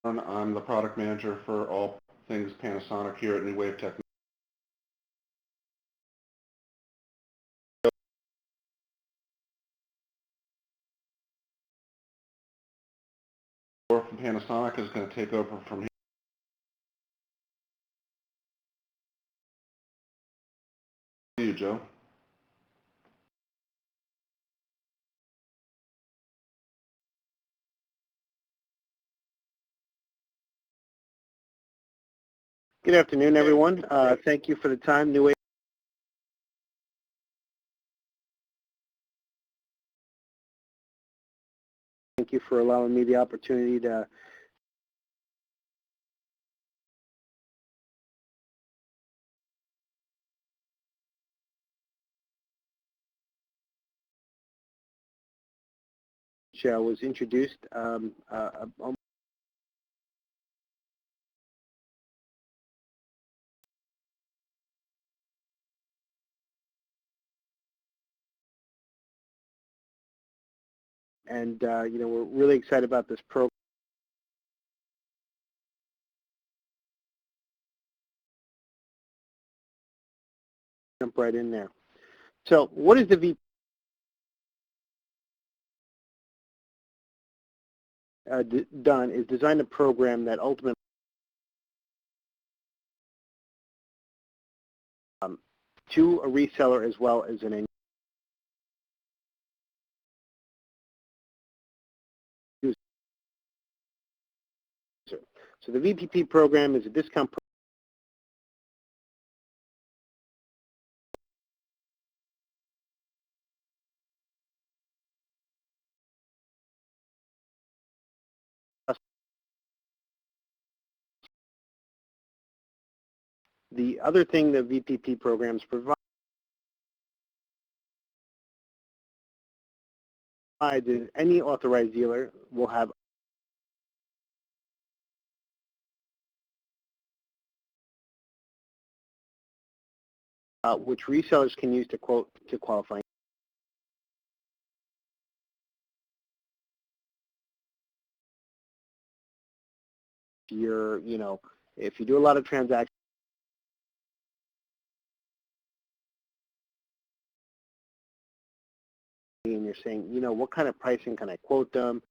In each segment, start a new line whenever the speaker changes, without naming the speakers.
I'm the product manager for all things Panasonic here at New Wave Technology. From Panasonic is going to take over from you, Joe.
Good afternoon, everyone. Thank you for the time. New Wave. Thank you for allowing me the opportunity to share. Was introduced and we're really excited about this program. Jump right in there. So, what is the VP done? Is designed a program that ultimately to a reseller as well as an end user. So, the VPP program is a discount. The other thing that VPP programs provide is any authorized dealer will have which resellers can use to qualify. If you do a lot of transactions and you're saying, what kind of pricing can I quote them?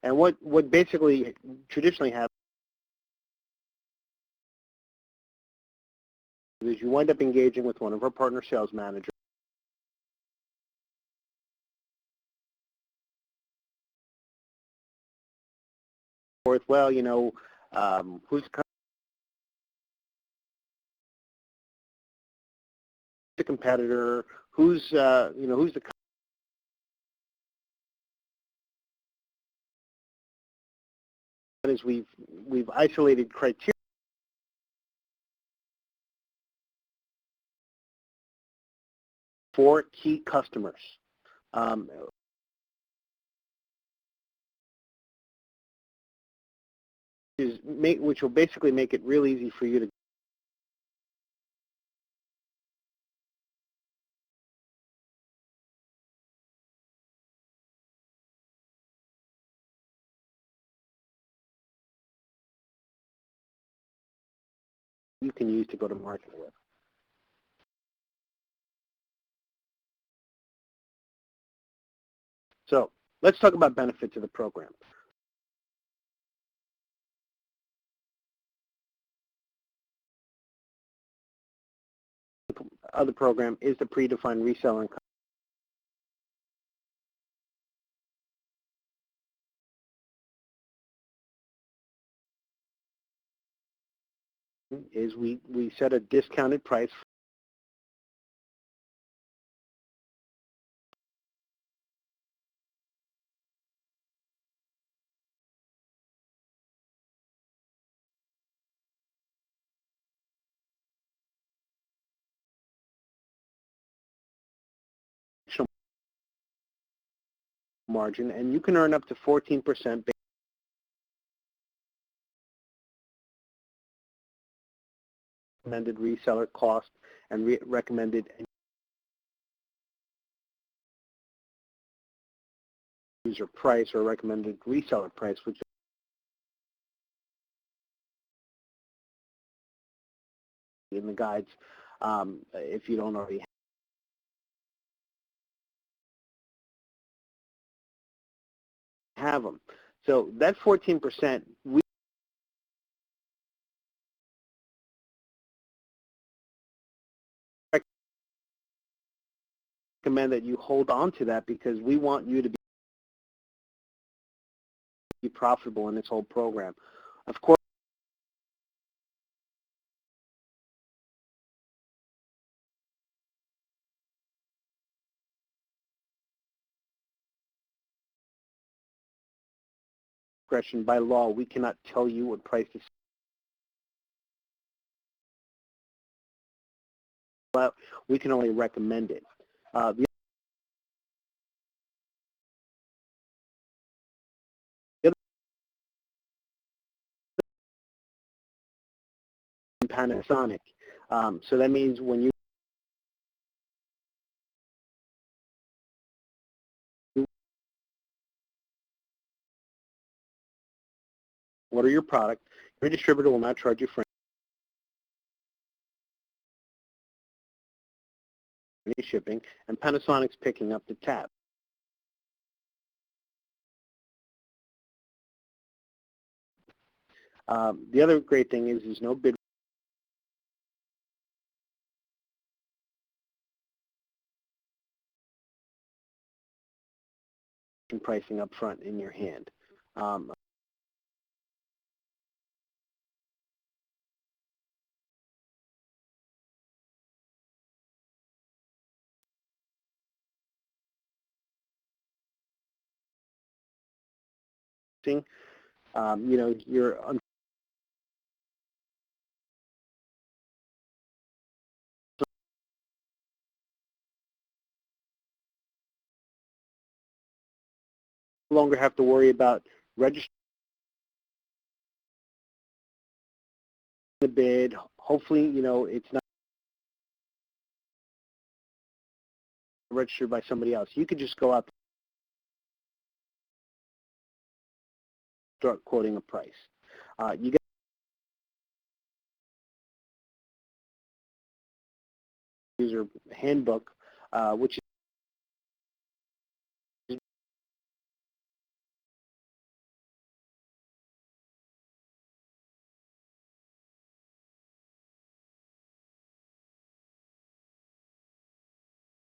And what basically traditionally happens is you wind up engaging with one of our partner sales managers. Or, well, who's the competitor? Who's the is we've isolated criteria for key customers, which will basically make it real easy for you to you can use to go to market with. So let's talk about benefits of the program. Of the program is the predefined reselling is we set a discounted price margin, and you can earn up to 14% recommended reseller cost and recommended user price or recommended reseller price, which is in the guides if you don't already have them. So that 14%, we recommend that you hold on to that because we want you to be profitable in this whole program. Of course, discretion by law, we cannot tell you what price to sell out. We can only recommend it. The other Panasonic. So that means when you order your product, your distributor will not charge you for any shipping, and Panasonic's picking up the tab. The other great thing is there's no bid pricing up front in your hand. You know, you're no longer have to worry about registering the bid. Hopefully, you know, it's not registered by somebody else. You could just go out and start quoting a price. You get a user handbook, which is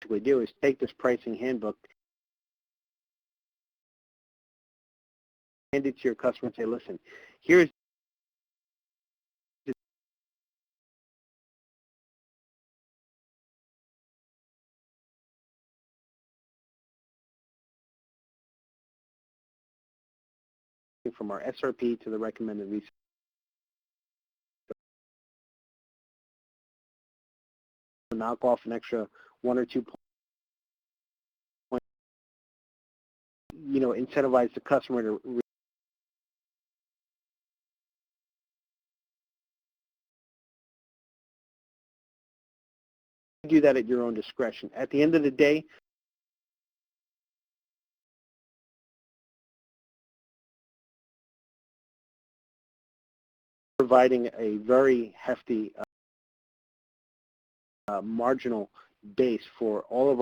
what we do is take this pricing handbook, hand it to your customer and say, listen, here's from our SRP to the recommended research. Knock off an extra 1 or 2 points, you know, incentivize the customer to do that at your own discretion. At the end of the day, providing a very hefty marginal base for all of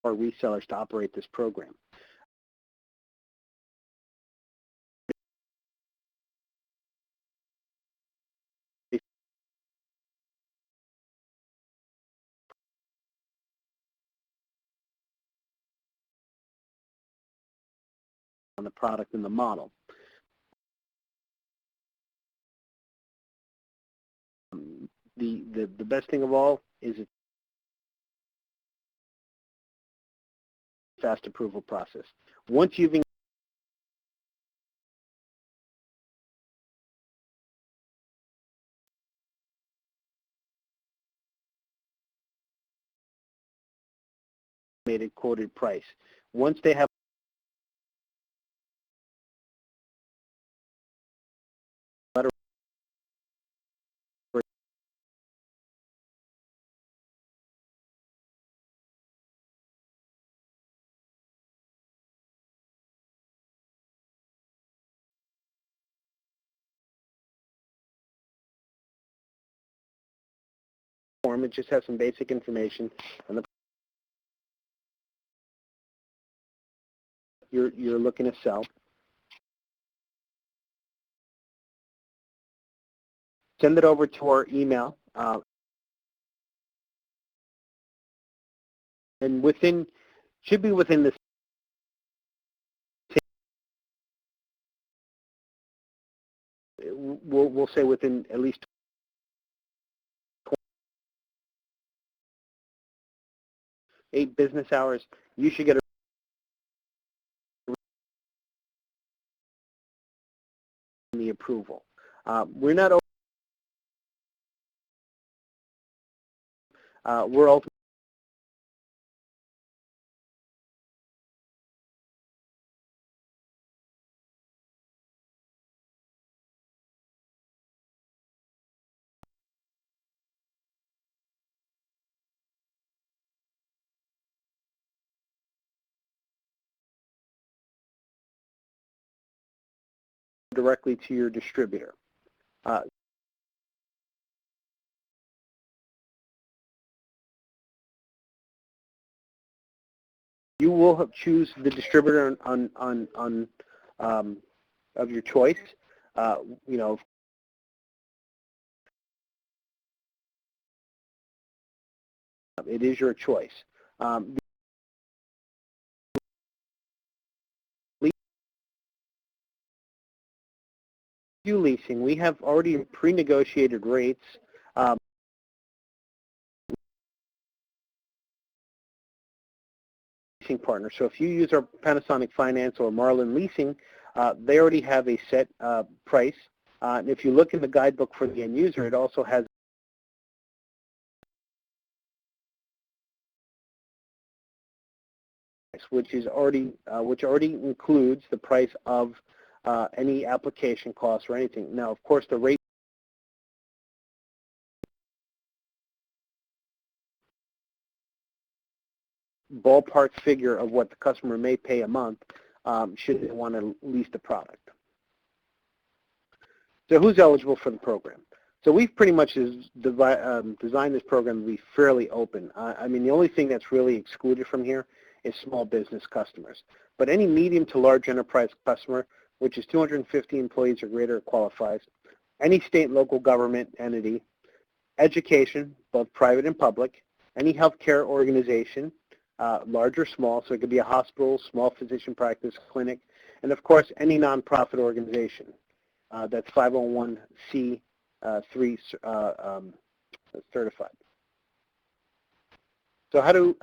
our resellers to operate this program. On the product and the model. The best thing of all is it's a fast approval process. Once you've made a quoted price, once they have a letter form. It just has some basic information on the you're looking to sell. Send it over to our email, and should be within the we'll say within at least 8 business hours. You should get the approval. We're not we're ultimately directly to your distributor. You will choose the distributor of your choice. You know, it is your choice. Leasing, we have already pre-negotiated rates. Leasing partner. So if you use our Panasonic Finance or Marlin Leasing, they already have a set price. And if you look in the guidebook for the end user, it also has which already includes the price of any application costs or anything. Now, of course, the rate ballpark figure of what the customer may pay a month should they want to lease the product. So who's eligible for the program? So we've pretty much designed this program to be fairly open. I mean, the only thing that's really excluded from here is small business customers. But any medium to large enterprise customer, which is 250 employees or greater, qualifies. Any state and local government entity, education, both private and public, any healthcare organization, large or small, so it could be a hospital, small physician practice, clinic, and of course any nonprofit organization that's 501c3 certified. So how do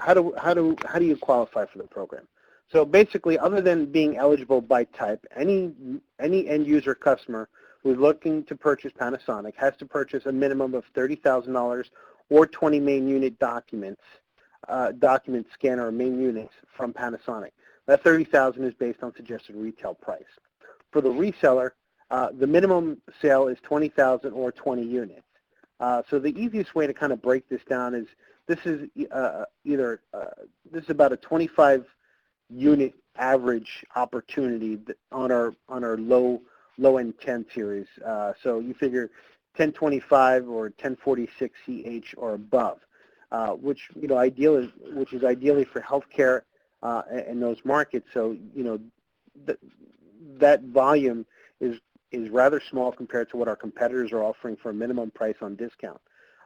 you qualify for the program? So basically, other than being eligible by type, any end user customer who's looking to purchase Panasonic has to purchase a minimum of $30,000 or 20 main unit document scanner or main units from Panasonic. That $30,000 is based on suggested retail price. For the reseller, the minimum sale is $20,000 or 20 units. So the easiest way to kind of break this down is this is this is about a 25 unit average opportunity on our low end 10 series. So you figure 1025 or 1046 CH or above, which is ideally for healthcare and those markets. So that volume is rather small compared to what our competitors are offering for a minimum price on discount.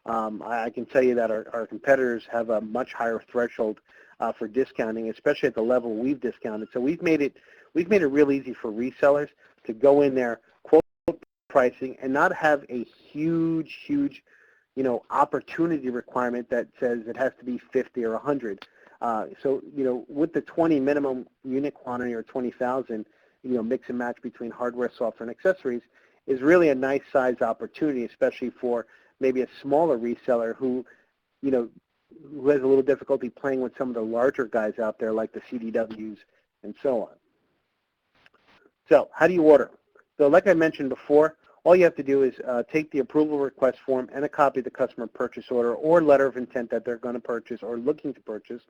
I can tell you that our competitors have a much higher threshold for discounting, especially at the level we've discounted. So we've made it real easy for resellers to go in there, quote pricing, and not have a huge opportunity requirement that says it has to be 50 or 100. So with the 20 minimum unit quantity or 20,000, mix and match between hardware, software, and accessories is really a nice size opportunity, especially for maybe a smaller reseller who has a little difficulty playing with some of the larger guys out there like the CDWs and so on. So how do you order? So like I mentioned before, all you have to do is take the approval request form and a copy of the customer purchase order or letter of intent that they're going to purchase or looking to purchase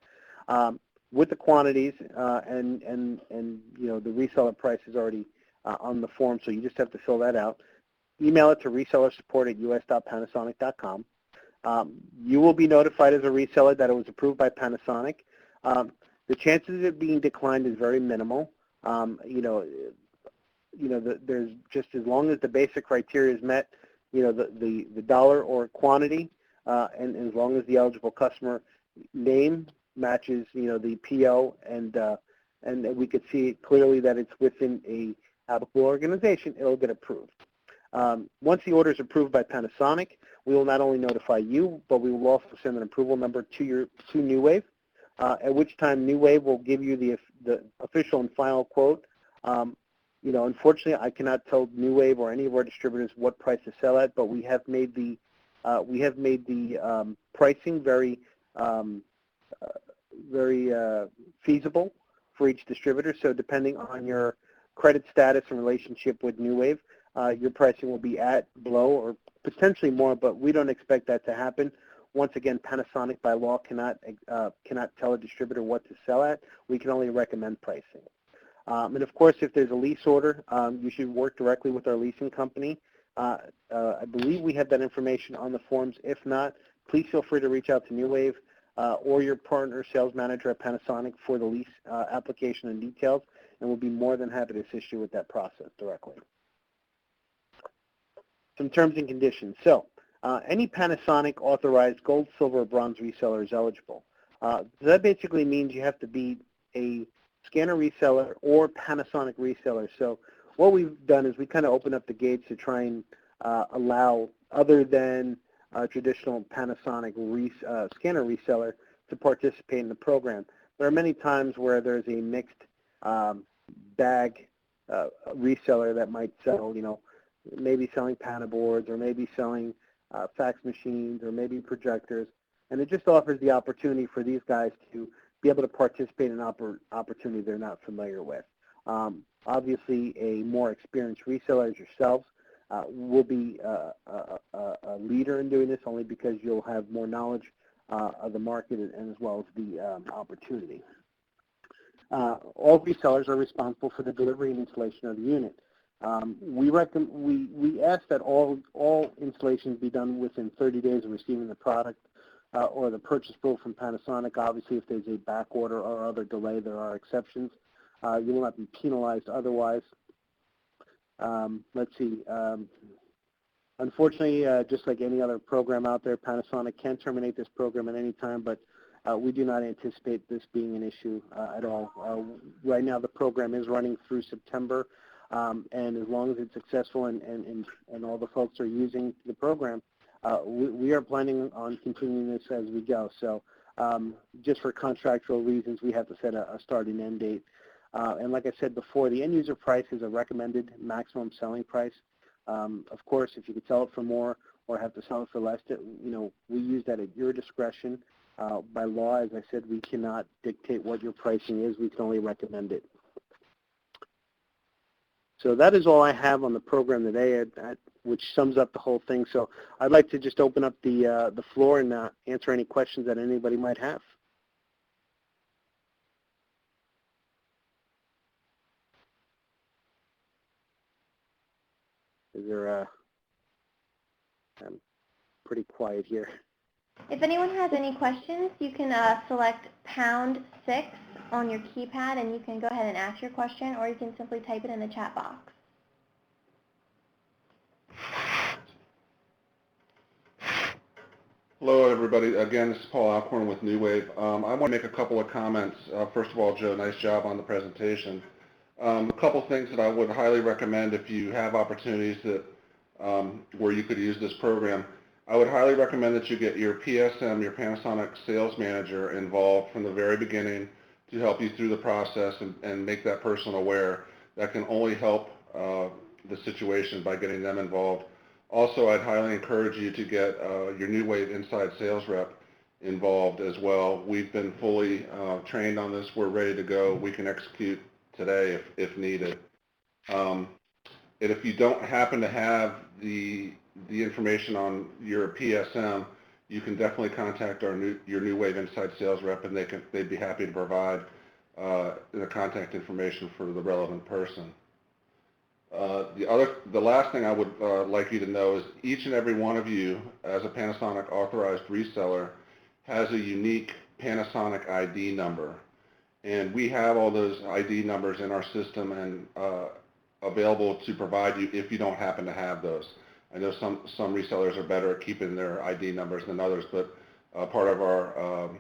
with the quantities and the reseller price is already on the form, so you just have to fill that out. Email it to resellersupport@us.panasonic.com. You will be notified as a reseller that it was approved by Panasonic. The chances of it being declined is very minimal. There's just, as long as the basic criteria is met, the dollar or quantity, and as long as the eligible customer name matches, the PO, and we could see clearly that it's within a applicable organization, it'll get approved. Once the order is approved by Panasonic, we will not only notify you, but we will also send an approval number to New Wave, at which time New Wave will give you the official and final quote. Unfortunately, I cannot tell New Wave or any of our distributors what price to sell at, but we have made the pricing very feasible for each distributor. So depending on your credit status and relationship with New Wave, your pricing will be at, below, or potentially more, but we don't expect that to happen. Once again, Panasonic by law cannot tell a distributor what to sell at. We can only recommend pricing. And of course, if there's a lease order, you should work directly with our leasing company. I believe we have that information on the forms. If not, please feel free to reach out to New Wave or your partner sales manager at Panasonic for the lease application and details, and we'll be more than happy to assist you with that process directly. Some terms and conditions. So any Panasonic authorized gold, silver, or bronze reseller is eligible. That basically means you have to be a scanner reseller or Panasonic reseller. So what we've done is we kind of open up the gates to try and allow other than traditional Panasonic scanner reseller to participate in the program. There are many times where there's a mixed bag reseller that might sell, maybe selling panel boards, or maybe selling fax machines, or maybe projectors, and it just offers the opportunity for these guys to be able to participate in an opportunity they're not familiar with. Obviously, a more experienced reseller as yourselves will be a leader in doing this, only because you'll have more knowledge of the market and as well as the opportunity. All resellers are responsible for the delivery and installation of the unit. We ask that all installations be done within 30 days of receiving the product or the purchase bill from Panasonic. Obviously, if there's a back order or other delay, there are exceptions. You will not be penalized otherwise. Let's see. Unfortunately, just like any other program out there, Panasonic can terminate this program at any time, but we do not anticipate this being an issue at all. Right now, the program is running through September, and as long as it's successful and all the folks are using the program, we are planning on continuing this as we go. So just for contractual reasons, we have to set a start and end date. And like I said before, the end user price is a recommended maximum selling price. Of course, if you could sell it for more or have to sell it for less, we use that at your discretion. By law, as I said, we cannot dictate what your pricing is. We can only recommend it. So that is all I have on the program today, which sums up the whole thing. So I'd like to just open up the floor and answer any questions that anybody might have. Is there I'm pretty quiet here.
If anyone has any questions, you can select #6 on your keypad, and you can go ahead and ask your question, or you can simply type it in the chat box.
Hello, everybody. Again, this is Paul Alcorn with New Wave. I want to make a couple of comments. First of all, Joe, nice job on the presentation. A couple things that I would highly recommend if you have opportunities that where you could use this program. I would highly recommend that you get your PSM, your Panasonic sales manager, involved from the very beginning to help you through the process and make that person aware. That can only help the situation by getting them involved. Also, I'd highly encourage you to get your New Wave inside sales rep involved as well. We've been fully trained on this. We're ready to go. We can execute today if needed. And if you don't happen to have the information on your PSM, you can definitely contact your New Wave inside sales rep, and they'd be happy to provide the contact information for the relevant person. The last thing I would like you to know is each and every one of you, as a Panasonic authorized reseller, has a unique Panasonic ID number. And we have all those ID numbers in our system and available to provide you if you don't happen to have those. I know some resellers are better at keeping their ID numbers than others, but part of our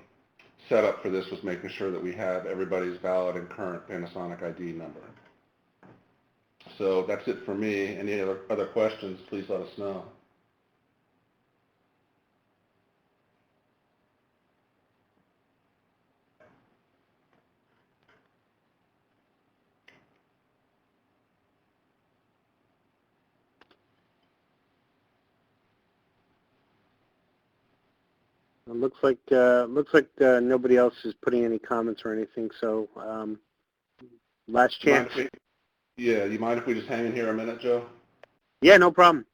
setup for this was making sure that we have everybody's valid and current Panasonic ID number. So that's it for me. Any other questions, please let us know.
It looks like nobody else is putting any comments or anything. So last chance.
You mind if we just hang in here a minute, Joe?
Yeah, no problem.